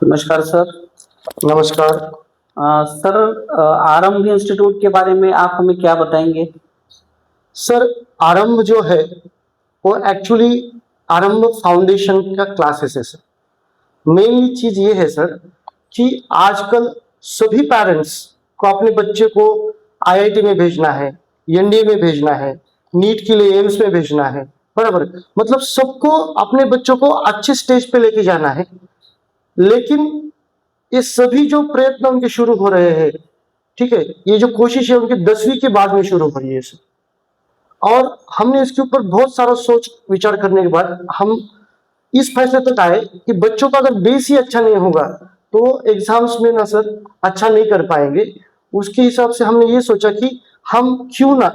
नमस्कार सर। नमस्कार। सर, आरंभ इंस्टीट्यूट के बारे में आप हमें क्या बताएँगे? सर, आरंभ जो है वो एक्चुअली आरंभ फाउंडेशन का क्लासेस है सर। मेनली चीज ये है सर कि आजकल सभी पेरेंट्स को अपने बच्चे को आईआईटी में भेजना है, एनडीए में भेजना है, नीट के लिए एम्स में भेजना है, बराबर। मतलब सबको अपने बच्चों को अच्छे स्टेज पे लेके जाना है, लेकिन ये सभी जो प्रयत्न उनके शुरू हो रहे हैं, ठीक है, ये जो कोशिश है उनकी 10वीं के बाद में शुरू हो रही है सर। और हमने इसके ऊपर बहुत सारा सोच विचार करने के बाद हम इस फैसले तक आए कि बच्चों का अगर बेस ही अच्छा नहीं होगा तो एग्जाम्स में ना सर अच्छा नहीं कर पाएंगे। उसके हिसाब से हमने ये सोचा कि हम क्यों ना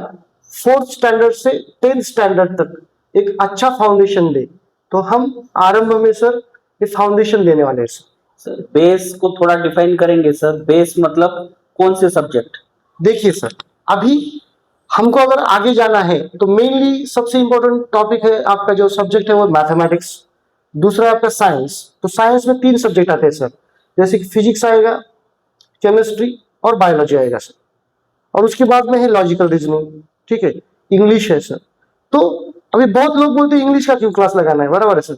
4th स्टैंडर्ड से 10th स्टैंडर्ड तक एक अच्छा फाउंडेशन दे। तो हम आरंभ में सर ये फाउंडेशन देने वाले हैं सर। सर, बेस को थोड़ा डिफाइन करेंगे सर? बेस मतलब कौन से सब्जेक्ट? देखिए सर, अभी हमको अगर आगे जाना है तो मेनली सबसे इंपॉर्टेंट टॉपिक है आपका जो सब्जेक्ट है वो मैथमेटिक्स। दूसरा आपका साइंस। तो साइंस में 3 सब्जेक्ट आते हैं सर, जैसे कि फिजिक्स आएगा, केमिस्ट्री और बायोलॉजी आएगा सर। और उसके बाद में है लॉजिकल रीजनिंग, ठीक है, इंग्लिश है सर। तो अभी बहुत लोग बोलते हैं इंग्लिश का क्यों क्लास लगाना है, बराबर है सर।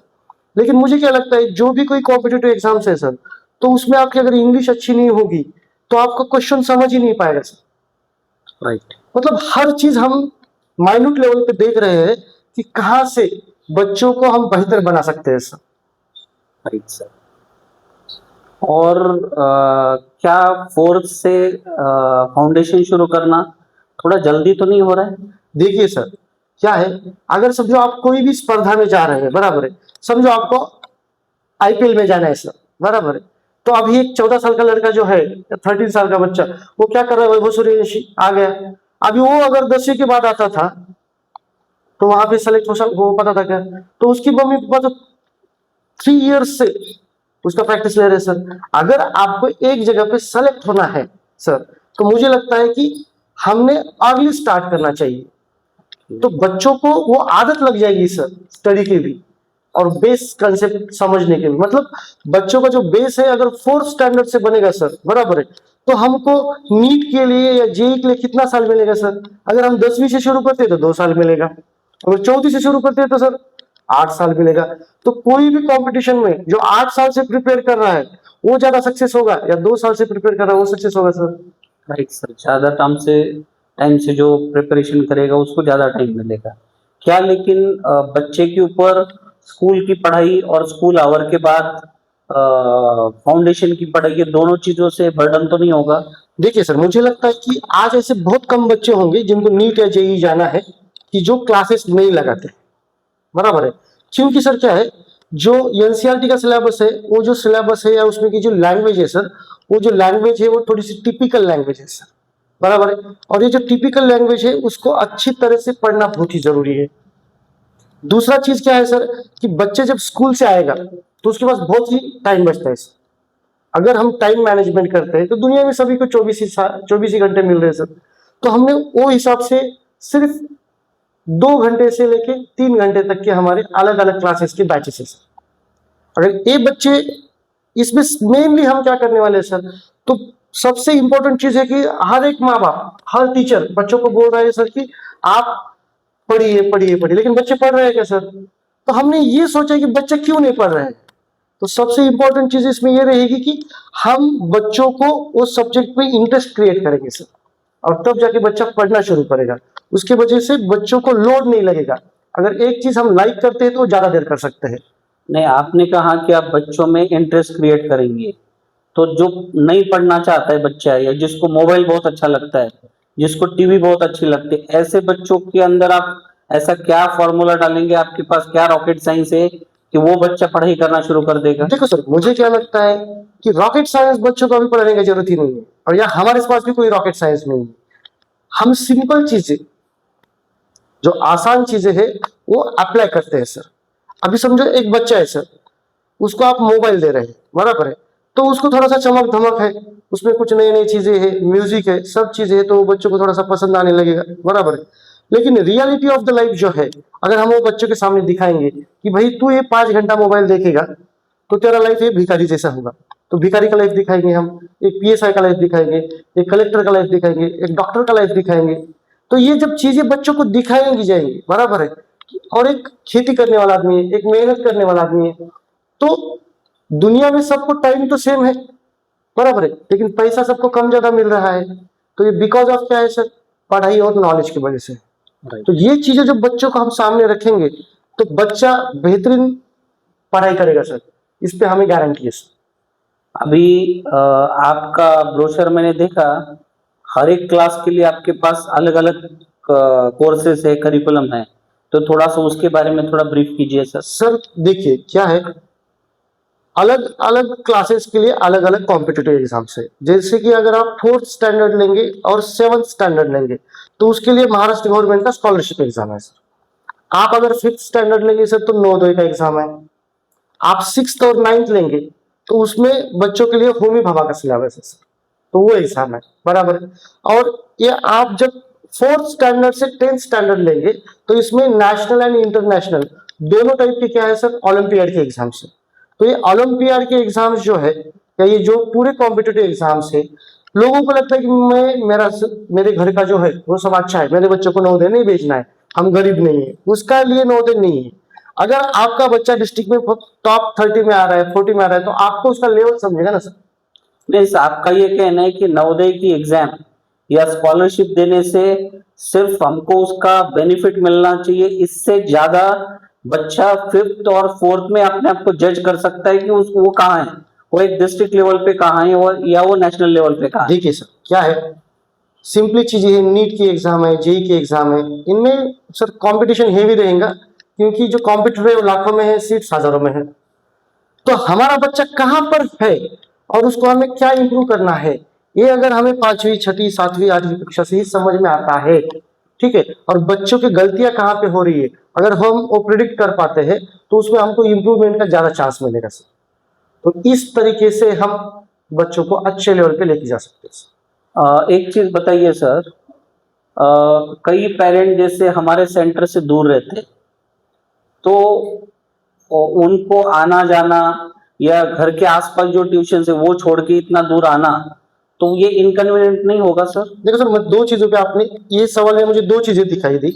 लेकिन मुझे क्या लगता है जो भी कोई कॉम्पिटेटिव एग्जाम्स है सर, तो उसमें आपकी अगर इंग्लिश अच्छी नहीं होगी तो आपका क्वेश्चन समझ ही नहीं पाएगा सर। राइट। मतलब हर चीज हम माइन्यूट लेवल पे देख रहे हैं कि कहां से बच्चों को हम बेहतर बना सकते हैं सर। Right sir. और क्या फोर्थ से फाउंडेशन शुरू करना थोड़ा जल्दी तो नहीं हो रहा है? देखिए सर, क्या है, अगर समझो आप कोई भी स्पर्धा में जा रहे हैं, बराबर है, समझो आपको आईपीएल में जाना है सर, बराबर है। तो अभी एक 14 साल का लड़का जो है, 13 साल का बच्चा, वो क्या कर रहा है, वैभव सूर्यवंशी आ गया। अभी वो अगर 10वीं के बाद आता था तो वहां पे सेलेक्ट हो पाता था क्या? तो उसकी मम्मी पापा तो 3 इयर्स से उसका प्रैक्टिस ले रहे सर। अगर आपको एक जगह पे सेलेक्ट होना है सर, तो मुझे लगता है कि हमने अर्ली स्टार्ट करना चाहिए। तो बच्चों को वो आदत लग जाएगी सर स्टडी की भी और बेस कंसेप्ट समझने के भी। मतलब बच्चों का जो बेस है अगर 4th स्टैंडर्ड से बनेगा सर, बराबर है, तो हमको नीट के लिए या जेई के लिए कितना साल मिलेगा सर? अगर हम 10वीं से शुरू करते हैं तो 2 साल मिलेगा, अगर 4वीं से शुरू करते हैं तो सर 8 साल मिलेगा। तो कोई भी कंपटीशन में जो 8 साल से प्रिपेयर कर रहा है वो ज्यादा सक्सेस होगा या 2 साल से प्रिपेयर कर रहा है वो सक्सेस होगा सर? Right sir. ज़्यादा टाइम से जो प्रिपरेशन करेगा उसको ज़्यादा टाइम मिलेगा। क्या लेकिन बच्चे के ऊपर स्कूल की पढ़ाई और स्कूल आवर के बाद फाउंडेशन की पढ़ाई, ये दोनों चीज़ों से बर्डन तो नहीं होगा? देखिए सर, मुझे लगता है कि आज ऐसे बहुत कम बच्चे होंगे जिनको नीट या जेई जाना है कि जो क्लासेस नहीं लगाते, बराबर है। क्योंकि सर क्या है, जो एनसीईआरटी का सिलेबस है, वो जो सिलेबस है या उसमें की जो लैंग्वेज है सर, वो जो लैंग्वेज है वो थोड़ी सी टिपिकल लैंग्वेज है सर, बराबर है। और ये जो टिपिकल लैंग्वेज है उसको अच्छी तरह से पढ़ना बहुत ही जरूरी है। दूसरा चीज क्या है सर कि बच्चे जब स्कूल से आएगा तो उसके पास बहुत ही टाइम बचता है सर। अगर हम टाइम मैनेजमेंट करते हैं तो दुनिया में सभी को 24 ही घंटे मिल रहे हैं सर। तो हमने वो हिसाब से सिर्फ 2 घंटे से लेके 3 घंटे तक के हमारे अलग अलग क्लासेस के बैचेस है सर। अगर ये बच्चे इसमें मेनली हम क्या करने वाले हैं सर, तो सबसे इंपॉर्टेंट चीज है कि हर एक माँ बाप, हर टीचर बच्चों को बोल रहे हैं सर कि आप पढ़िए पढ़िए पढ़िए, लेकिन बच्चे पढ़ रहे हैं क्या सर? तो हमने ये सोचा कि बच्चे क्यों नहीं पढ़ रहे हैं। तो सबसे इंपॉर्टेंट चीज इसमें ये रहेगी कि हम बच्चों को उस सब्जेक्ट में इंटरेस्ट क्रिएट करेंगे सर, और तब जाके बच्चा पढ़ना शुरू करेगा। उसके वजह से बच्चों को लोड नहीं लगेगा। अगर एक चीज हम लाइक करते हैं तो ज्यादा देर कर सकते हैं। नहीं, आपने कहा कि आप बच्चों में इंटरेस्ट क्रिएट करेंगे, तो जो नहीं पढ़ना चाहता है बच्चा या जिसको मोबाइल बहुत अच्छा लगता है, जिसको टीवी बहुत अच्छी लगती है, ऐसे बच्चों के अंदर आप ऐसा क्या फॉर्मूला डालेंगे? आपके पास क्या रॉकेट साइंस है कि वो बच्चा पढ़ाई करना शुरू कर देगा? देखो सर, मुझे क्या लगता है कि रॉकेट साइंस बच्चों को अभी पढ़ाने की जरूरत ही नहीं है, और या हमारे पास भी कोई रॉकेट साइंस नहीं है। हम सिंपल चीजें, जो आसान चीजें हैं वो अप्लाई करते हैं सर। अभी समझो एक बच्चा है सर, उसको आप मोबाइल दे रहे हैं, बराबर है, तो उसको थोड़ा सा चमक धमक है, उसमें कुछ नई नई चीजें हैं, म्यूजिक है, सब चीजें है, तो बच्चों को थोड़ा सा पसंद आने लगेगा, बराबर है। लेकिन रियलिटी ऑफ द लाइफ जो है, अगर हम वो बच्चों के सामने दिखाएंगे कि भाई तू ये 5 घंटा मोबाइल देखेगा तो तेरा लाइफ ये भिखारी जैसा होगा। तो भिखारी का लाइफ दिखाएंगे हम, एक पीएसआई का लाइफ दिखाएंगे, एक कलेक्टर का लाइफ दिखाएंगे, एक डॉक्टर का लाइफ दिखाएंगे। तो ये जब चीजें बच्चों को दिखाएंगी जाएंगी, बराबर है, और एक खेती करने वाला आदमी है, एक मेहनत करने वाला आदमी है, तो दुनिया में सबको टाइम तो सेम है, बराबर है, लेकिन पैसा सबको कम ज्यादा मिल रहा है। तो ये बिकॉज ऑफ क्या है सर? पढ़ाई और नॉलेज की वजह से। तो ये चीजें जब बच्चों को हम सामने रखेंगे तो बच्चा बेहतरीन पढ़ाई करेगा सर, इस पे हमें गारंटी है सर। अभी आपका ब्रोशर मैंने देखा, हर एक क्लास के लिए आपके पास अलग अलग कोर्सेस है, करिकुलम है, तो थोड़ा सा उसके बारे में थोड़ा ब्रीफ कीजिए सर। सर देखिए क्या है, अलग अलग क्लासेस के लिए अलग अलग कॉम्पिटिटिव एग्जाम्स है। जैसे कि अगर आप 4th स्टैंडर्ड लेंगे और 7th स्टैंडर्ड लेंगे तो उसके लिए महाराष्ट्र गवर्नमेंट का स्कॉलरशिप एग्जाम है सर। आप अगर 5th स्टैंडर्ड लेंगे सर तो नवोदय का एग्जाम है। आप 6th और 9th लेंगे तो उसमें बच्चों के लिए होमी भाभा का सिलेबस है सर, तो वो एग्जाम है, बराबर है। और ये आप जब 4th स्टैंडर्ड से 10th स्टैंडर्ड लेंगे तो इसमें नेशनल एंड इंटरनेशनल दोनों टाइप के क्या है सर, ओलंपियाड के एग्जाम्स है। तो ये ओलंपियाड के एग्जाम्स जो है, या ये जो पूरे कॉम्पिटिटिव एग्जाम्स है, लोगों को लगता है कि मेरे घर का जो है वो सब अच्छा है, मेरे बच्चों को नवोदय नहीं भेजना है, हम गरीब नहीं है, उसका लिए नवोदय नहीं है। अगर आपका बच्चा डिस्ट्रिक्ट में टॉप 30 में आ रहा है, 40 में आ रहा है, तो आपको उसका लेवल समझेगा ना सर। मीन्स आपका ये कहना है कि नवोदय की एग्जाम या स्कॉलरशिप देने से सिर्फ हमको उसका बेनिफिट मिलना चाहिए, इससे ज्यादा बच्चा 5th और 4th में अपने आप को जज कर सकता है कि उसको वो कहाँ है, वो एक डिस्ट्रिक्ट लेवल पे कहाँ है या वो नेशनल लेवल पे कहाँ है। देखिए सर क्या है, सिंपली चीजें है, नीट की एग्जाम है, जेई की एग्जाम है, इनमें सर कंपटीशन हेवी रहेगा, क्योंकि जो कॉम्पिटिटर है वो लाखों में है, सीट्स हजारों में है। तो हमारा बच्चा कहाँ पर है और उसको हमें क्या इंप्रूव करना है, ये अगर हमें 5वीं 6वीं 7वीं 8वीं कक्षा से ही समझ में आता है, ठीक है, और बच्चों की गलतियां कहाँ पे हो रही है अगर हम वो प्रिडिक्ट कर पाते हैं तो उसमें हमको इम्प्रूवमेंट का ज्यादा चांस मिलेगा सर। तो इस तरीके से हम बच्चों को अच्छे लेवल पे लेके जा सकते हैं। एक चीज बताइए सर, कई पेरेंट जैसे हमारे सेंटर से दूर रहते, तो उनको आना जाना या घर के आसपास जो ट्यूशन है वो छोड़ के इतना दूर आना, तो ये इनकन्वीनियंट नहीं होगा सर? देखो सर, मैं दो चीजों पे, आपने ये सवाल में मुझे दो चीजें दिखाई दी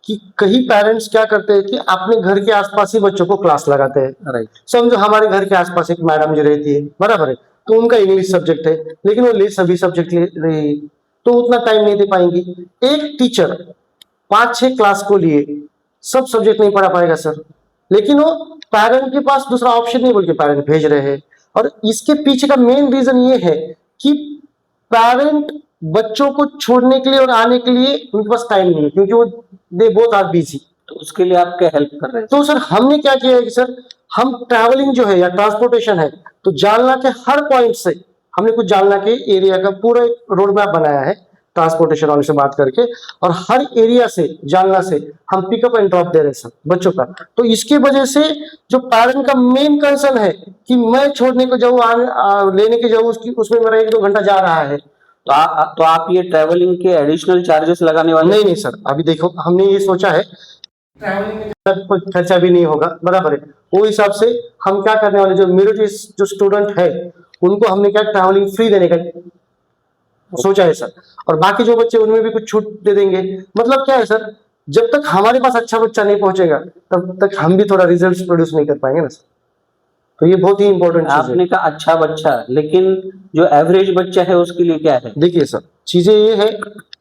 कि कई पेरेंट्स क्या करते हैं कि अपने घर के आसपास ही बच्चों को क्लास लगाते हैं। राइट। समझो हमारे घर के आसपास एक मैडम जो रहती है, बराबर है, तो उनका इंग्लिश सब्जेक्ट है, लेकिन वो ले सभी सब्जेक्ट ले रही है, तो उतना टाइम नहीं दे पाएंगी। एक टीचर 5-6 क्लास को लिए सब सब्जेक्ट नहीं पढ़ा पाएगा सर, लेकिन वो पेरेंट के पास दूसरा ऑप्शन नहीं बोल के पेरेंट भेज रहे हैं। और इसके पीछे का मेन रीजन ये है कि पेरेंट बच्चों को छोड़ने के लिए और आने के लिए उनके पास टाइम नहीं है, क्योंकि वो दे बोथ आर बिजी। तो उसके लिए आप क्या हेल्प कर रहे हैं? तो सर हमने क्या किया है कि सर हम ट्रैवलिंग जो है या ट्रांसपोर्टेशन है, तो जालना के हर पॉइंट से हमने कुछ जालना के एरिया का पूरा एक रोड मैप बनाया है ट्रांसपोर्टेशन वाले से बात करके, और हर एरिया से जालना से हम पिकअप एंड ड्रॉप दे रहे हैं सर बच्चों का। तो इसकी वजह से जो पेरेंट का मेन कंसर्न है कि मैं छोड़ने को जाऊँ लेने के जाऊँ, उसमें मेरा 1-2 घंटा जा रहा है। तो आप ये ट्रैवलिंग के एडिशनल चार्जेस लगाने वाले? नहीं नहीं सर, अभी देखो हमने ये सोचा है ट्रैवलिंग में कोई खर्चा भी नहीं होगा, बराबर है। वो हिसाब से हम क्या करने वाले, जो मेरिट जो स्टूडेंट है उनको हमने क्या ट्रैवलिंग फ्री देने का सोचा है सर, और बाकी जो बच्चे उनमें भी कुछ छूट दे देंगे। मतलब क्या है सर, जब तक हमारे पास अच्छा बच्चा नहीं पहुंचेगा तब तक हम भी थोड़ा रिजल्ट प्रोड्यूस नहीं कर पाएंगे ना सर। तो ये बहुत ही इंपॉर्टेंट चीज है। आपने कहा अच्छा बच्चा, लेकिन जो एवरेज बच्चा है उसके लिए क्या है? देखिए सर, चीजें ये है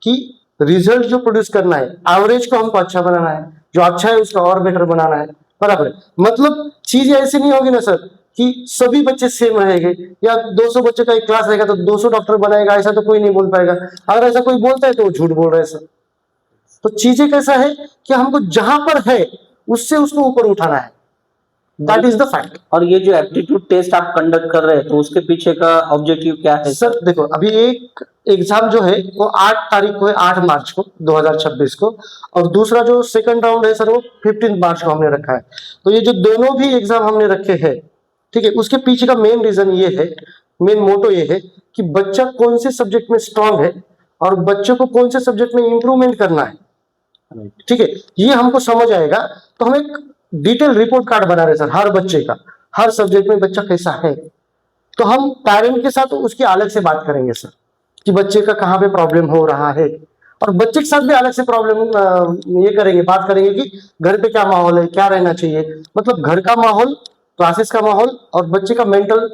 कि रिजल्ट जो प्रोड्यूस करना है, एवरेज को हमको अच्छा बनाना है, जो अच्छा है उसका और बेटर बनाना है, बराबर है। मतलब चीज ऐसी नहीं होगी ना सर कि सभी बच्चे सेम रहेंगे, या 200 बच्चे का एक क्लास रहेगा तो 200 डॉक्टर बनाएगा, ऐसा तो कोई नहीं बोल पाएगा। अगर ऐसा कोई बोलता है तो वो झूठ बोल रहा है सर। तो चीजें कैसा है कि हमको जहां पर है उससे उसको ऊपर उठाना है, दैट इज द फैक्ट। और ये जो एप्टीट्यूड टेस्ट आप कंडक्ट कर रहे हैं, तो उसके पीछे का ऑब्जेक्टिव क्या है? सर देखो, अभी एक एग्जाम जो है वो 8 तारीख को है, 8 मार्च को 2026 को, और दूसरा जो सेकंड राउंड है सर वो 15 मार्च को हमने रखा है। तो ये जो दोनों भी एग्जाम हमने रखे हैं, ठीक है, उसके पीछे का मेन रीजन ये है, मेन मोटो ये है कि बच्चा कौन से सब्जेक्ट में स्ट्रांग है और बच्चों को कौन से सब्जेक्ट में इंप्रूवमेंट करना है, ठीक है, ये हमको समझ आएगा। तो हम एक डिटेल रिपोर्ट कार्ड बना रहे सर हर बच्चे का, हर सब्जेक्ट में बच्चा कैसा है, तो हम पेरेंट के साथ उसकी अलग से बात करेंगे सर कि बच्चे का कहाँ पे प्रॉब्लम हो रहा है, और बच्चे के साथ भी अलग से प्रॉब्लम ये करेंगे, बात करेंगे कि घर पे क्या माहौल है, क्या रहना चाहिए, मतलब घर का माहौल, क्लासेस का माहौल और बच्चे का मेंटल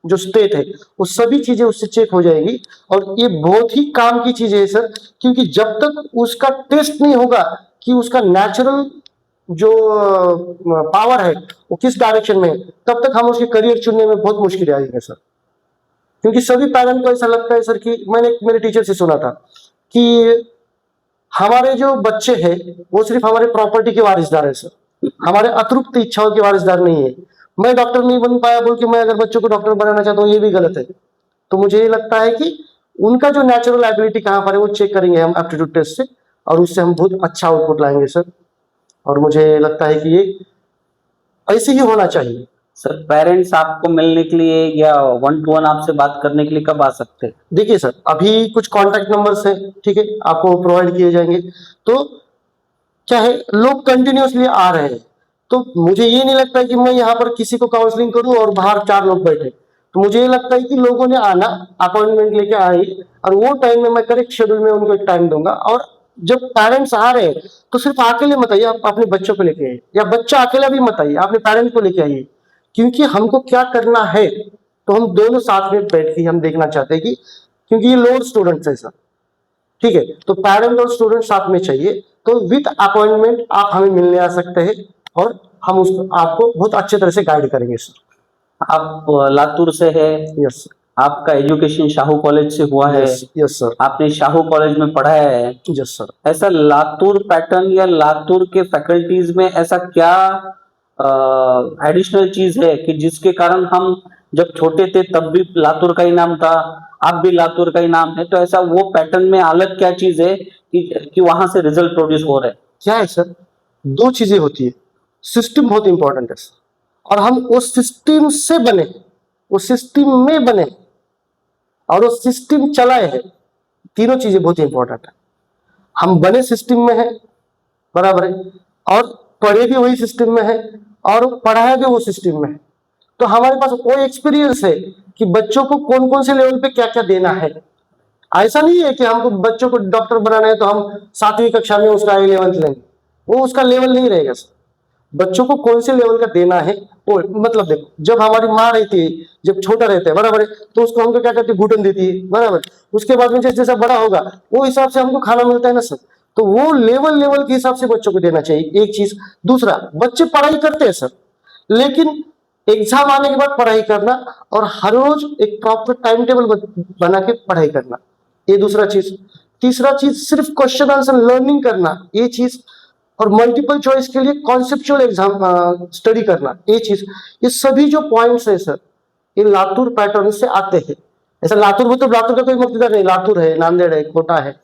जो स्टेट है वो सभी चीजें उससे चेक हो जाएगी। और ये बहुत ही काम की चीज है सर, क्योंकि जब तक उसका टेस्ट नहीं होगा कि उसका नेचुरल जो पावर है वो किस डायरेक्शन में है, तब तक हम उसके करियर चुनने में बहुत मुश्किल आएगी सर। क्योंकि सभी पेरेंट को ऐसा लगता है सर कि मैंने मेरे टीचर से सुना था कि हमारे जो बच्चे हैं वो सिर्फ हमारे प्रॉपर्टी के वारिसदार है सर, हमारे अतृप्त इच्छाओं के वारिसदार नहीं है। मैं डॉक्टर नहीं बन पाया बोल के मैं अगर बच्चों को डॉक्टर बनाना चाहता हूँ, ये भी गलत है। तो मुझे ये लगता है कि उनका जो नेचुरल एबिलिटी कहाँ पर है वो चेक करेंगे हम एप्टीट्यूड टेस्ट से, और उससे हम बहुत अच्छा आउटपुट लाएंगे सर। और मुझे लगता है कि ये ऐसे ही होना चाहिए। सर पेरेंट्स आपको मिलने के लिए या 1-to-1 आपसे बात करने के लिए कब आ सकते हैं? देखिए सर, अभी कुछ कॉन्टैक्ट नंबर्स हैं, ठीक है, आपको प्रोवाइड किए जाएंगे। तो क्या है, लोग कंटिन्यूअसली आ रहे हैं, तो मुझे ये नहीं लगता है कि मैं यहाँ पर किसी को काउंसलिंग करूँ और बाहर 4 लोग बैठे। तो मुझे ये लगता है कि लोगों ने आना, अपॉइंटमेंट लेके आए, और वो टाइम में मैं करेक्ट शेड्यूल में उनको एक टाइम दूंगा। और जब पेरेंट्स आ रहे हैं तो सिर्फ अकेले मत आइए, आप अपने बच्चों को लेके आइए, या बच्चा अकेला भी मत आइए, अपने पेरेंट को लेके आइए। क्योंकि हमको क्या करना है तो हम दोनों साथ में बैठ के हम देखना चाहते हैं कि, क्योंकि ये लोड स्टूडेंट्स है सर, ठीक है, तो पेरेंट और स्टूडेंट साथ में चाहिए। तो विद अपॉइंटमेंट आप हमें मिलने आ सकते हैं और हम उसको आपको बहुत अच्छे तरह से गाइड करेंगे सर। आप लातूर से है, यस सर। आपका एजुकेशन शाहू कॉलेज से हुआ है, यस सर। आपने शाहू कॉलेज में पढ़ा है। Yes sir. ऐसा लातूर पैटर्न या लातूर के फैकल्टीज में ऐसा क्या एडिशनल चीज है कि जिसके कारण हम जब छोटे थे तब भी लातूर का ही नाम था, अब भी लातूर का ही नाम है, तो ऐसा वो पैटर्न में अलग क्या चीज है कि वहां से रिजल्ट प्रोड्यूस हो रहे हैं? क्या है सर, 2 चीजें होती है, सिस्टम बहुत इंपॉर्टेंट है सर, और हम उस सिस्टम से बने, उस सिस्टम में बने और वो सिस्टम चलाए हैं, तीनों चीजें बहुत इंपॉर्टेंट है। हम बने सिस्टम में है, बराबर है, और पढ़े भी वही सिस्टम में है और पढ़ाया भी वो सिस्टम में है। तो हमारे पास वो एक्सपीरियंस है कि बच्चों को कौन कौन से लेवल पे क्या क्या देना है। ऐसा नहीं है कि हमको बच्चों को डॉक्टर बनाना है तो हम 7वीं कक्षा में उसका A11 लेंगे, वो उसका लेवल नहीं रहेगा सर। बच्चों को कौन से लेवल का देना है वो, मतलब देखो, जब हमारी माँ रहती है, जब छोटा रहता है, बराबर है, तो उसको हमको क्या करते हैं, घुटन देती है, बराबर। उसके बाद में जैसे जैसा बड़ा होगा वो हिसाब से हमको खाना मिलता है ना सर। तो वो लेवल लेवल के हिसाब से बच्चों को देना चाहिए, एक चीज। दूसरा, बच्चे पढ़ाई करते हैं सर, लेकिन एग्जाम आने के बाद पढ़ाई करना और हर रोज एक प्रॉपर टाइम टेबल बना के पढ़ाई करना, ये दूसरा चीज। तीसरा चीज, सिर्फ क्वेश्चन आंसर लर्निंग करना, ये चीज। और मल्टीपल चॉइस के लिए कॉन्सेप्चुअल एग्जाम स्टडी करना, ये चीज। ये सभी जो पॉइंट्स है सर, ये लातूर पैटर्न से आते हैं। ऐसा लातूर मतलब लातूर का कोई मकसद नहीं, लातूर है, नांदेड़ है, कोटा है,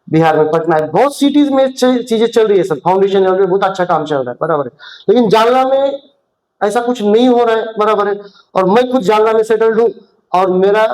बिहार में पटना है, बहुत सिटीज में चीजें चल रही है सर, फाउंडेशन लेवल पे बहुत अच्छा काम चल रहा है, बराबर है। लेकिन जालना में ऐसा कुछ नहीं हो रहा है, बराबर है। और मैं खुद जालना में सेटल्ड हूँ, और मेरा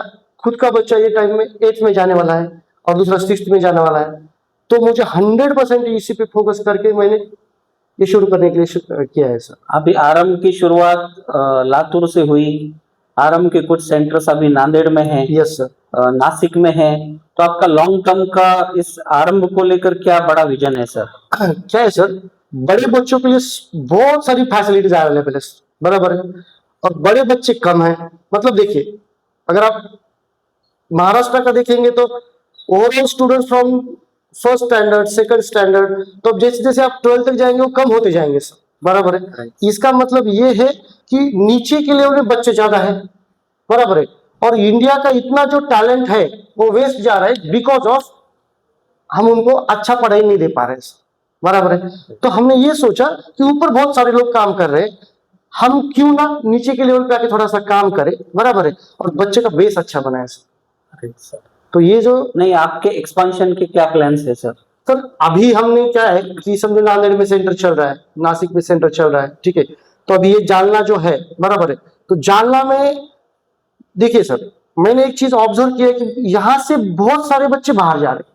खुद का बच्चा ये टाइम में 8th में जाने वाला है और दूसरा 6th में जाने वाला है। तो मुझे 100% इसी पे फोकस करके मैंने ये शुरू करने के लिए किया है सर। अभी आरंभ की शुरुआत लातूर से हुई, आरंभ के कुछ सेंटर्स अभी नांदेड़ में हैं, यस सर। नासिक में है, तो आपका लॉन्ग टर्म का इस आरंभ को लेकर क्या बड़ा विजन है सर? क्या है सर, बड़े बच्चों के लिए बहुत सारी फैसिलिटीज अवेलेबल है, बराबर है, और बड़े बच्चे कम हैं। मतलब देखिए, अगर आप महाराष्ट्र का देखेंगे तो overall students from first standard, second standard, तो अब जैसे जैसे आप 12th तक जाएंगे वो कम होते जाएंगे सर, बराबर है। इसका मतलब ये है कि नीचे के लेवल में बच्चे ज्यादा है, बराबर है। और इंडिया का इतना जो टैलेंट है वो वेस्ट जा रहा है बिकॉज ऑफ हम उनको अच्छा पढ़ाई नहीं दे पा रहे हैं, बराबर है। तो हमने ये सोचा कि ऊपर बहुत सारे लोग काम कर रहे हैं, हम क्यों ना नीचे के लेवल पे आके थोड़ा सा काम करें, बराबर है, और बच्चे का बेस अच्छा बनाए सर। तो ये जो नहीं, आपके एक्सपांशन के क्या प्लान्स है सर? सर, अभी हमने क्या है कि समझो नांदेड़ में सेंटर चल रहा है, नासिक में सेंटर चल रहा है, ठीक है। तो अभी ये जालना जो है, बराबर है, तो जालना में देखिए सर, मैंने एक चीज ऑब्जर्व किया कि यहाँ से बहुत सारे बच्चे बाहर जा रहे हैं,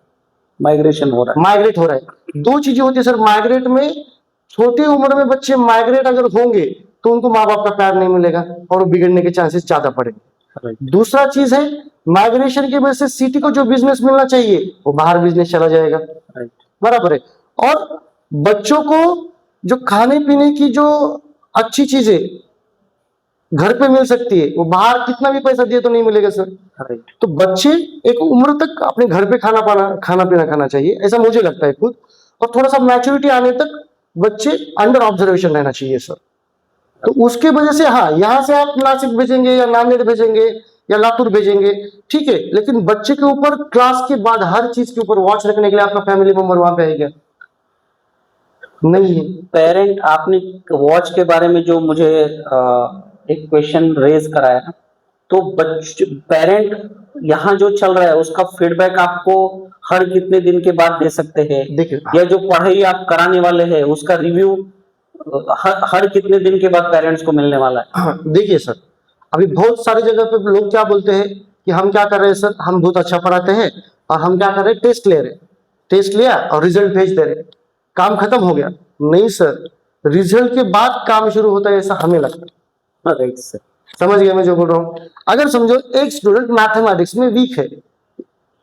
माइग्रेशन हो रहा है, माइग्रेट हो रहा है। 2 चीजें होती है सर माइग्रेट में, छोटी उम्र में बच्चे माइग्रेट अगर होंगे तो उनको माँ बाप का प्यार नहीं मिलेगा और वो बिगड़ने के चांसेस ज्यादा बढ़ेंगे। राइट। दूसरा चीज है, माइग्रेशन की वजह से सिटी को जो बिजनेस मिलना चाहिए वो बाहर बिजनेस चला जाएगा, राइट। बराबर है। और बच्चों को जो खाने पीने की जो अच्छी चीजें घर पे मिल सकती है वो बाहर कितना भी पैसा दिए तो नहीं मिलेगा सर। राइट। तो बच्चे एक उम्र तक अपने घर पे खाना पीना खाना चाहिए, ऐसा मुझे लगता है खुद। और थोड़ा सा मैच्योरिटी आने तक बच्चे अंडर ऑब्जर्वेशन रहना चाहिए सर। तो उसके वजह से हाँ, यहाँ से आप नासिक भेजेंगे या नांदेड़ भेजेंगे या लातूर भेजेंगे, ठीक है, लेकिन बच्चे के ऊपर क्लास के बाद हर चीज के ऊपर वॉच रखने के लिए आपका फैमिली मेंबर वहां पे आएगा नहीं है। पेरेंट, आपने वॉच के बारे में जो मुझे एक क्वेश्चन रेज कराया, तो पेरेंट यहाँ जो चल रहा है उसका फीडबैक आपको हर कितने दिन के बाद दे सकते हैं, देखिए या जो पढ़ाई आप कराने वाले हैं उसका रिव्यू हर कितने दिन के बाद पेरेंट्स को मिलने वाला है? हाँ, देखिए सर, अभी बहुत सारी जगह पे लोग क्या बोलते हैं कि हम क्या कर रहे हैं सर, हम बहुत अच्छा पढ़ाते हैं और हम क्या कर रहे हैं, टेस्ट ले रहे हैं, टेस्ट लिया और रिजल्ट भेज दे रहे हैं, काम खत्म हो गया। नहीं सर, रिजल्ट के बाद काम शुरू होता है, ऐसा हमें लगता है। Right sir. समझ गए मैं जो बोल रहा हूँ? अगर समझो एक स्टूडेंट मैथमेटिक्स में वीक है,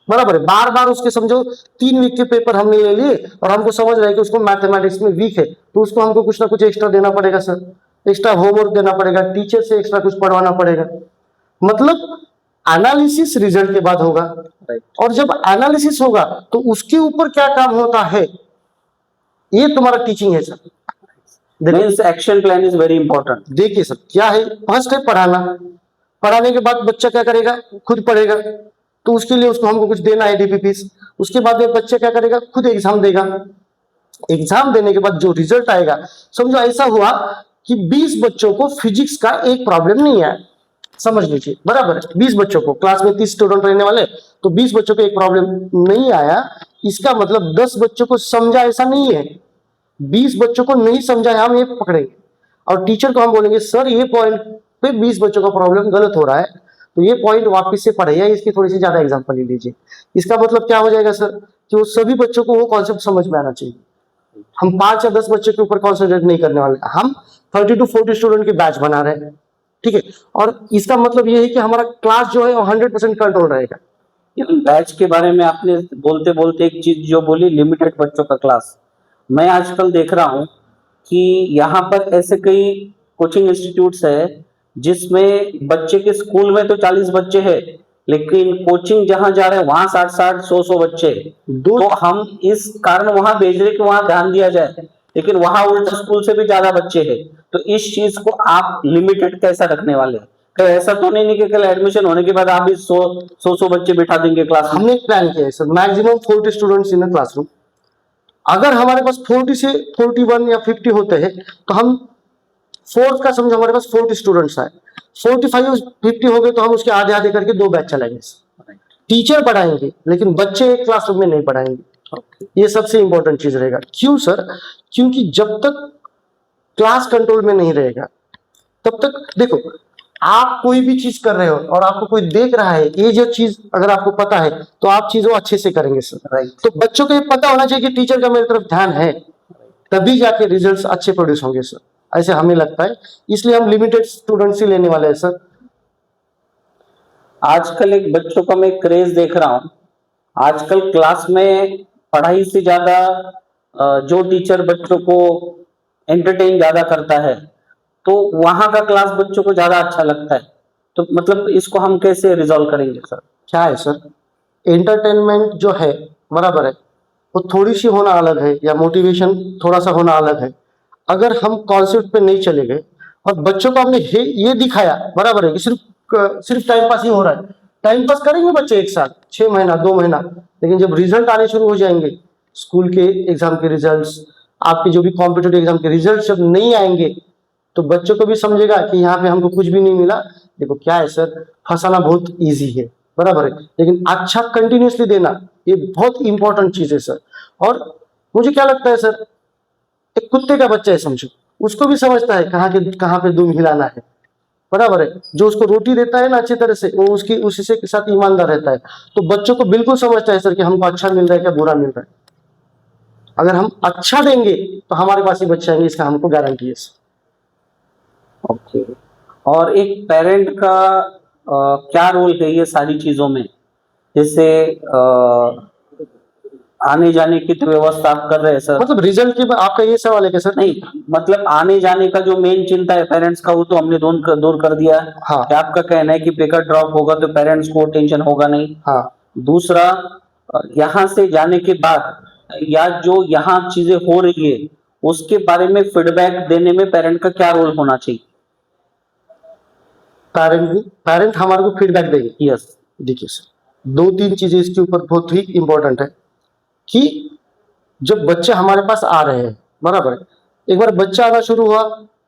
बराबर है, बार बार उसके समझो 3 वीक के पेपर हमने ले लिए और हमको समझ रहा है कि उसको मैथमेटिक्स में वीक है, तो उसको हमको कुछ ना कुछ एक्स्ट्रा देना पड़ेगा सर, एक्स्ट्रा होमवर्क देना पड़ेगा, टीचर से एक्स्ट्रा कुछ पढ़वाना पड़ेगा। मतलब एनालिसिस रिजल्ट के बाद होगा। राइट। और जब एनालिसिस होगा तो उसके ऊपर क्या काम होता है, ये तुम्हारा टीचिंग है sir. Means action plan is very important. देखिए सर, क्या है, फर्स्ट है पढ़ाना, पढ़ाने के बाद बच्चा क्या करेगा, खुद पढ़ेगा, तो उसके लिए उसको हमको कुछ देना है डीपीपीस। उसके बाद में बच्चा क्या करेगा, खुद एग्जाम देगा। एग्जाम देने के बाद जो रिजल्ट आएगा, समझो ऐसा हुआ कि 20 बच्चों को फिजिक्स का एक प्रॉब्लम नहीं आया, समझ लीजिए, बराबर है, 20 बच्चों को, क्लास में 30 स्टूडेंट रहने वाले, तो 20 बच्चों को एक प्रॉब्लम नहीं आया, इसका मतलब 10 बच्चों को समझा ऐसा नहीं है, 20 बच्चों को नहीं समझा है, हम ये पकड़ेंगे और टीचर को हम बोलेंगे सर ये पॉइंट पे 20 बच्चों का प्रॉब्लम गलत हो रहा है, तो ये पॉइंट वापस से पढ़ाइए, इसकी थोड़ी सी ज्यादा एग्जांपल ले लीजिए। इसका मतलब क्या हो जाएगा सर, कि वो सभी बच्चों को वो कॉन्सेप्ट समझ में आना चाहिए। हम 5 या 10 बच्चों के ऊपर कॉन्सेंट्रेट नहीं करने वाले, हम 30 to 40 स्टूडेंट के बैच बना रहे हैं, ठीक है। और इसका मतलब ये है कि हमारा क्लास जो है वो 100% कंट्रोल रहेगा। बैच के बारे में आपने बोलते बोलते एक चीज जो बोली, लिमिटेड बच्चों का क्लास। मैं आजकल देख रहा हूँ कि यहाँ पर ऐसे कई कोचिंग इंस्टीट्यूट्स है जिसमें बच्चे के स्कूल में तो 40 बच्चे हैं, लेकिन कोचिंग जहाँ जा रहे हैं वहां 60-60, 100-100 बच्चे। तो हम इस कारण वहां भेज रहे कि वहां ध्यान दिया जाए, लेकिन वहां उल्टा स्कूल से भी ज्यादा बच्चे हैं। तो इस चीज को आप लिमिटेड कैसा रखने वाले हैं? कहीं ऐसा तो नहीं कि कल एडमिशन होने के बाद आप भी 100 बच्चे बिठा देंगे क्लास में? हमने एक प्लान किया है sir, maximum 40 students in classroom. अगर हमारे पास 40 से 41 या 50 होते हैं तो हम फोर्थ का समझो हमारे पास 40 स्टूडेंट्स है, 45 50 हो गए तो हम उसके आधे आधे करके 2 बैच चलाएंगे। टीचर पढ़ाएंगे लेकिन बच्चे एक क्लासरूम में नहीं पढ़ाएंगे, ये सबसे इंपॉर्टेंट चीज रहेगा। क्यों सर? क्योंकि जब तक क्लास कंट्रोल में नहीं रहेगा तब तक, देखो आप कोई भी चीज कर रहे हो और आपको कोई देख रहा है, ये जो चीज अगर आपको पता है तो आप चीजों अच्छे से करेंगे सर। राइट। तो बच्चों को ये पता होना चाहिए कि टीचर का मेरी तरफ ध्यान है, तभी जाके रिजल्ट्स अच्छे प्रोड्यूस होंगे सर, ऐसे हमें लगता है। इसलिए हम लिमिटेड स्टूडेंट्स ही लेने वाले हैं सर। आजकल एक बच्चों का मैं क्रेज देख रहा हूँ, आजकल क्लास में पढ़ाई से ज्यादा जो टीचर बच्चों को एंटरटेन ज्यादा करता है, तो वहां का क्लास बच्चों को ज्यादा अच्छा लगता है। तो मतलब इसको हम कैसे रिजॉल्व करेंगे सर? क्या है सर, एंटरटेनमेंट जो है, बराबर है, वो थोड़ी सी होना अलग है या मोटिवेशन थोड़ा सा होना अलग है। अगर हम कॉन्सेप्ट पे नहीं चले गए और बच्चों को हमने ये दिखाया, बराबर है, कि सिर्फ टाइम पास ही हो रहा है, टाइम पास करेंगे बच्चे एक साल 6 महीना 2 महीना, लेकिन जब रिजल्ट आने शुरू हो जाएंगे, स्कूल के एग्जाम के रिजल्ट्स, आपके जो भी कॉम्पिटेटिव एग्जाम के रिजल्ट जब नहीं आएंगे तो बच्चों को भी समझेगा कि यहाँ पे हमको कुछ भी नहीं मिला। देखो क्या है सर, फंसाना बहुत इजी है, बराबर है, लेकिन अच्छा कंटिन्यूसली देना ये बहुत इंपॉर्टेंट चीज है सर। और मुझे क्या लगता है सर, एक कुत्ते का बच्चा है समझो, उसको भी समझता है कहाँ पे दुम हिलाना है, बराबर है। जो उसको रोटी देता है ना अच्छी तरह से, वो उसी से के साथ ईमानदार रहता है। तो बच्चों को बिल्कुल समझता है सर कि हमको अच्छा मिल रहा है क्या बुरा मिल रहा है। अगर हम अच्छा देंगे तो हमारे पास ही बच्चे आएंगे, इसका हमको गारंटी है सर। ओके। और एक पेरेंट का क्या रोल है ये सारी चीजों में? जैसे आने जाने की तो व्यवस्था आप कर रहे हैं सर। मतलब रिजल्ट की आपका ये सवाल है क्या सर? नहीं, मतलब आने जाने का जो मेन चिंता है पेरेंट्स का, वो तो हमने दूर कर दिया। हाँ। क्या आपका कहना है कि पेपर ड्रॉप होगा तो पेरेंट्स को टेंशन होगा नहीं? हाँ। दूसरा, यहाँ से जाने के बाद या जो यहाँ चीजें हो रही है उसके बारे में फीडबैक देने में पेरेंट का क्या रोल होना चाहिए? पेरेंट हमारे को फीडबैक देंगे। यस। देखिए सर, दो तीन चीजें इसके ऊपर बहुत ही इंपॉर्टेंट है कि जब बच्चे हमारे पास आ रहे हैं, बराबर है, एक बार बच्चा आना शुरू हुआ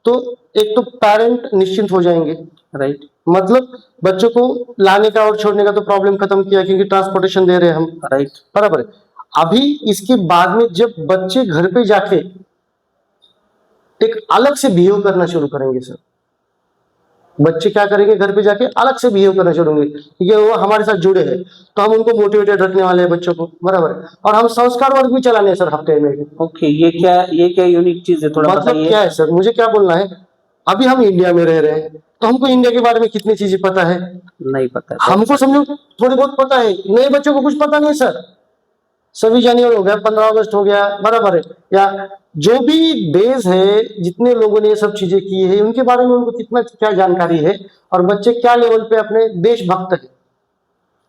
तो एक तो पेरेंट निश्चिंत हो जाएंगे। राइट। मतलब बच्चों को लाने का और छोड़ने का तो प्रॉब्लम खत्म किया क्योंकि ट्रांसपोर्टेशन दे रहे हैं हम। राइट। बराबर है। अभी इसके बाद में जब बच्चे घर पे जाके एक अलग से बिहेव करना शुरू करेंगे सर, बच्चे क्या करेंगे, घर पे जाके अलग से बिहेव करना शुरू होंगे क्योंकि वो हमारे साथ जुड़े हैं, तो हम उनको मोटिवेटेड रखने वाले हैं बच्चों को, बराबर है। और हम संस्कार वर्ग भी चलाने हैं सर हफ्ते में। ओके, ये क्या यूनिक चीज है, थोड़ा मतलब बताइए। क्या है सर, मुझे क्या बोलना है, अभी हम इंडिया में रह रहे हैं तो हमको इंडिया के बारे में कितनी चीजें पता है? नहीं पता है। हमको समझो थोड़ी बहुत पता है, नए बच्चों को कुछ पता नहीं सर। 26 जनवरी हो गया, 15 अगस्त हो गया, बराबर है, या जो भी डेज है, जितने लोगों ने ये सब चीजें की है उनके बारे में उनको कितना क्या जानकारी है और बच्चे क्या लेवल पे अपने देशभक्त है,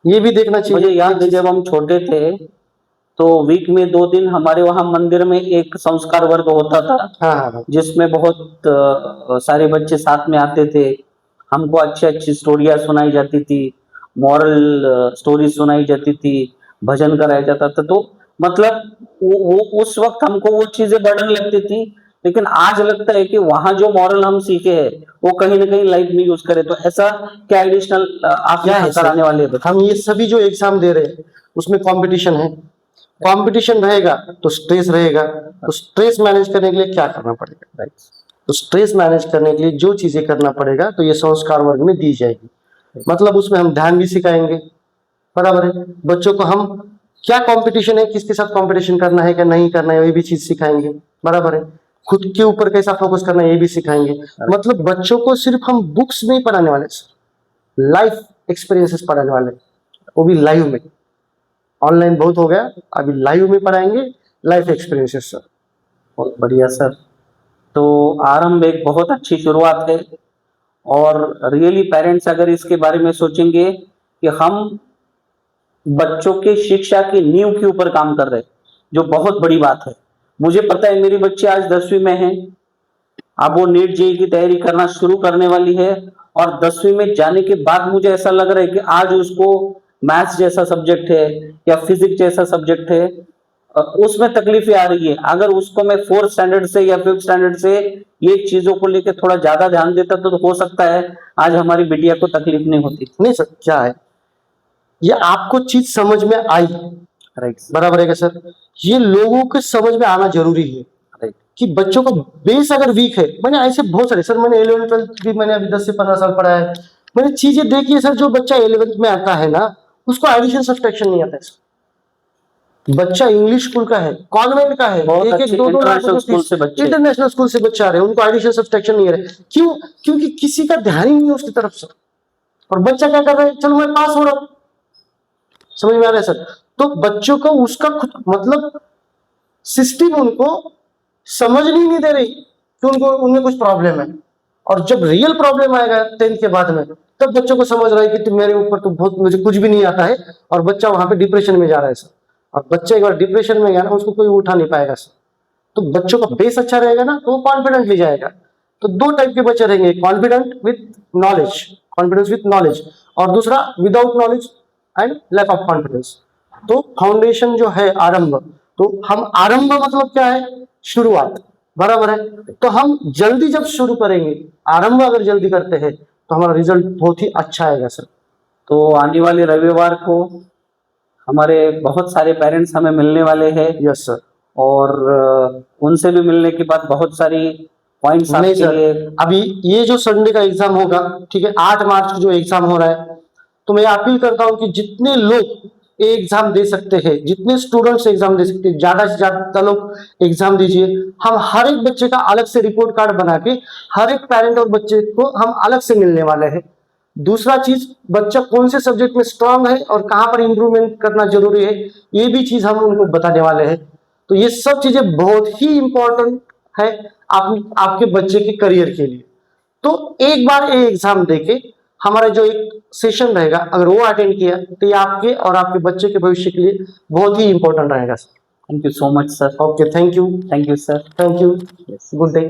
ये भी देखना चाहिए। मुझे याद है जब हम छोटे थे तो वीक में 2 दिन हमारे वहाँ मंदिर में एक संस्कार वर्ग होता था। हाँ हाँ हाँ। जिसमें बहुत सारे बच्चे साथ में आते थे। हमको अच्छी अच्छी स्टोरियाँ सुनाई जाती थी, मॉरल स्टोरी सुनाई जाती थी, भजन कराया जाता था। तो मतलब वो उस वक्त हमको वो चीजें बर्डन लगती थी, लेकिन आज लगता है कि वहाँ जो मॉरल हम सीखे हैं वो कहीं ना कहीं लाइफ में यूज करें। तो ऐसा क्या एडिशनल आप क्या है यहाँ कराने वाले हैं? हम ये सभी जो एग्जाम दे रहे हैं उसमें कंपटीशन है, कंपटीशन रहेगा तो स्ट्रेस रहेगा, तो स्ट्रेस मैनेज करने के लिए क्या करना पड़ेगा? राइट। तो स्ट्रेस मैनेज करने के लिए जो चीजें करना पड़ेगा तो ये संस्कार वर्ग में दी जाएगी। मतलब उसमें हम ध्यान भी सिखाएंगे, बराबर है। बच्चों को हम क्या कंपटीशन है, किसके साथ कंपटीशन करना है क्या नहीं करना है, ये भी चीज सिखाएंगे, बराबर है। खुद के ऊपर कैसा फोकस करना है ये भी सिखाएंगे। मतलब बच्चों को सिर्फ हम बुक्स नहीं पढ़ाने वाले, लाइफ एक्सपीरियंसेस पढ़ाने वाले, वो भी लाइव में। ऑनलाइन बहुत हो गया, अभी लाइव में पढ़ाएंगे, लाइफ एक्सपीरियंसेस सर। बहुत बढ़िया सर। तो आरंभ एक बहुत अच्छी शुरुआत है और रियली पेरेंट्स अगर इसके बारे में सोचेंगे कि हम बच्चों के शिक्षा की नींव के ऊपर काम कर रहे हैं, जो बहुत बड़ी बात है। मुझे पता है मेरी बच्ची आज 10वीं में है, अब वो नीट जेईई की तैयारी करना शुरू करने वाली है और 10वीं में जाने के बाद मुझे ऐसा लग रहा है कि आज उसको मैथ्स जैसा सब्जेक्ट है या फिजिक्स जैसा सब्जेक्ट है, उसमें तकलीफें आ रही है। अगर उसको मैं 4th स्टैंडर्ड से या 5th स्टैंडर्ड से ये चीजों को लेकर थोड़ा ज्यादा ध्यान देता तो हो सकता है आज हमारी बिटिया को तकलीफ नहीं होती। नहीं सर, क्या है, ये आपको चीज समझ में आई, राइट। बराबर है क्या सर? ये लोगों के समझ में आना जरूरी है कि बच्चों का बेस अगर वीक है। मैंने ऐसे बहुत सारे सर, मैंने 11th 12th भी मैंने अभी 10 से 15 साल पढ़ा है, मैंने चीजें देखी है सर। जो बच्चा 11th में आता है ना, उसको एडिशन सब्सट्रैक्शन नहीं आता है सर। बच्चा इंग्लिश स्कूल का है, कॉन्वेंट का है, बहुत एक अच्छे दो लाख इंटरनेशनल स्कूल से बच्चे, इंटरनेशनल स्कूल से बच्चा आ रहे हैं, उनको एडिशन सब्सट्रैक्शन नहीं आ रहा है। क्यों? क्योंकि किसी का ध्यान ही नहीं है उसकी तरफ से। और बच्चा क्या कर रहा है, चलो मैं पास हो रहा हूं, समझ में आ रहा है सर? तो बच्चों को उसका खुद मतलब सिस्टम उनको समझ नहीं दे रही कि उनको उनमें कुछ प्रॉब्लम है। और जब रियल प्रॉब्लम आएगा 10th के बाद में, तब बच्चों को समझ रहा है कि मेरे ऊपर तो बहुत, मुझे कुछ भी नहीं आता है, और बच्चा वहां पे डिप्रेशन में जा रहा है सर। और बच्चा एक बार डिप्रेशन में गया ना, उसको कोई उठा नहीं पाएगा सर। तो बच्चों का बेस अच्छा रहेगा ना तो वो कॉन्फिडेंटली जाएगा। तो दो टाइप के बच्चे रहेंगे, confident with knowledge, confidence with knowledge, और दूसरा without knowledge and lack of confidence. तो फाउंडेशन जो है आरंभ, तो हम आरंभ मतलब क्या है, शुरुआत, बराबर है। तो हम जल्दी जब शुरू करेंगे, आरंभ अगर जल्दी करते हैं तो हमारा रिजल्ट बहुत ही अच्छा आएगा सर। तो आने वाले रविवार को हमारे बहुत सारे पेरेंट्स हमें मिलने वाले हैं। Yes sir. और उनसे भी मिलने के बाद बहुत सारी पॉइंट्स नहीं आपके सर, लिए। अभी ये जो संडे का एग्जाम होगा, ठीक है, 8 मार्च को जो एग्जाम हो रहा है, तो मैं अपील करता हूं कि जितने लोग एग्जाम दे सकते हैं, जितने स्टूडेंट्स एग्जाम दे सकते हैं, ज्यादा से ज्यादा लोग एग्जाम दीजिए। हम हर एक बच्चे का अलग से रिपोर्ट कार्ड बना के हर एक पेरेंट और बच्चे को हम अलग से मिलने वाले हैं। दूसरा चीज, बच्चा कौन से सब्जेक्ट में स्ट्रांग है और कहां पर इंप्रूवमेंट करना जरूरी है, ये भी चीज हम उनको बताने वाले हैं। तो ये सब चीजें बहुत ही इंपॉर्टेंट है आपके बच्चे के करियर के लिए। तो एक बार ये एग्जाम देके हमारा जो एक सेशन रहेगा, अगर वो अटेंड किया तो ये आपके और आपके बच्चे के भविष्य के लिए बहुत ही इंपॉर्टेंट रहेगा। Thank you so much sir. Okay, thank you sir. Thank you, Yes. Good day.